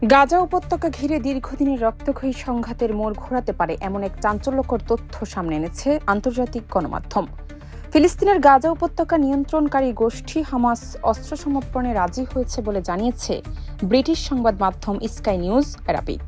গাজা উপত্যকা ঘিরে দীর্ঘদিনের রক্তক্ষয়ী সংঘাতের মোড় ঘোরাতে পারে এমন এক চাঞ্চল্যকর তথ্য সামনে এনেছে আন্তর্জাতিক গণমাধ্যম। ফিলিস্তিনের গাজা উপত্যকা নিয়ন্ত্রণকারী গোষ্ঠী হামাস অস্ত্র সমর্পণে রাজি হয়েছে বলে জানিয়েছে ব্রিটিশ সংবাদ মাধ্যম স্কাই নিউজ অ্যারাবিক।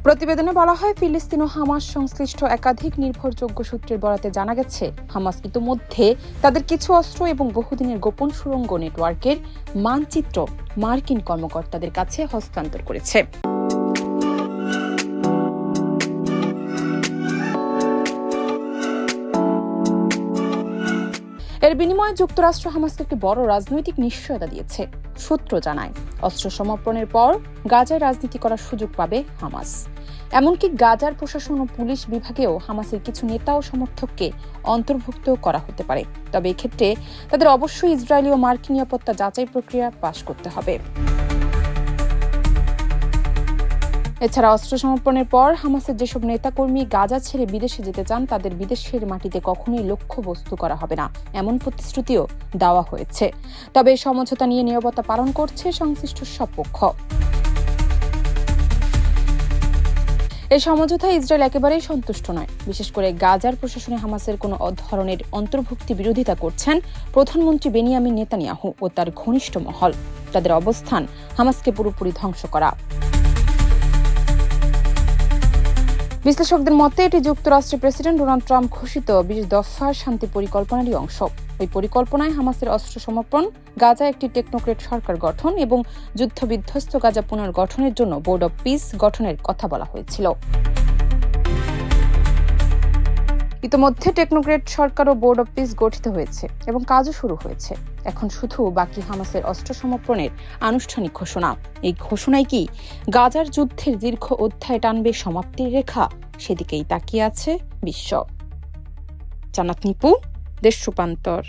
প্রতিবেদনে বলা হয়, ফিলিস্তিন ও হামাস সংশ্লিষ্ট একাধিক নির্ভরযোগ্য সূত্রের বরাতে জানা গেছে, হামাস ইতোমধ্যে তাদের কিছু অস্ত্র এবং বহুদিনের গোপন সুড়ঙ্গ নেটওয়ার্কের মানচিত্র মার্কিন কর্মকর্তাদের কাছে হস্তান্তর করেছে। এর বিনিময়ে যুক্তরাষ্ট্র হামাসকে একটি বড় রাজনৈতিক নিশ্চয়তা দিয়েছে। সূত্র জানায়, অস্ত্র সমর্পণের পর গাজায় রাজনীতি করার সুযোগ পাবে হামাস। এমনকি গাজার প্রশাসন ও পুলিশ বিভাগেও হামাসের কিছু নেতা ও সমর্থককে অন্তর্ভুক্ত করা হতে পারে। তবে এক্ষেত্রে তাদের অবশ্যই ইসরায়েলি ও মার্কিন নিরাপত্তা যাচাই প্রক্রিয়া পাশ করতে হবে। এছাড়া অস্ত্র সমর্পণের পর হামাসের যেসব নেতাকর্মী গাজা ছেড়ে বিদেশে যেতে চান, তাদের বিদেশের মাটিতে কখনোই লক্ষ্যবস্তু করা হবে না, এমন প্রতিশ্রুতিও দেওয়া হয়েছে। তবে সমঝোতা নিয়ে নীরবতা পালন করছে সংশ্লিষ্ট সব পক্ষ। এই সমঝোতায় ইসরায়েল একেবারেই সন্তুষ্ট নয়। বিশেষ করে গাজার প্রশাসনে হামাসের কোনো ধরনের অন্তর্ভুক্তি বিরোধিতা করছেন প্রধানমন্ত্রী বেনিয়ামিন নেতানিয়াহু ও তার ঘনিষ্ঠ মহল। তাদের অবস্থান হামাসকে পুরোপুরি ধ্বংস করা। বিশ্লেষকদের মতে এটি যুক্তরাষ্ট্রের প্রেসিডেন্ট ডোনাল্ড ট্রাম্প ঘোষিত 20 দফার শান্তি পরিকল্পনারই অংশ। ওই পরিকল্পনায় হামাসের অস্ত্র সমর্পণ, গাজা একটি টেকনোক্রেট সরকার গঠন এবং যুদ্ধবিধ্বস্ত গাজা পুনর্গঠনের জন্য বোর্ড অব পিস গঠনের কথা বলা হয়েছিল। ইতিমধ্যে টেকনোক্রেট সরকার ও বোর্ড অব পিস গঠিত হয়েছে এবং কাজও শুরু হয়েছে। এখন শুধু বাকি হামাসের অস্ত্র সমর্পণের আনুষ্ঠানিক ঘোষণা। এই ঘোষণায় কি গাজার যুদ্ধের দীর্ঘ অধ্যায় টানবে সমাপ্তির রেখা? সেদিকেই তাকিয়ে আছে বিশ্ব। জান্নাত নিপু, দেশ রূপান্তর।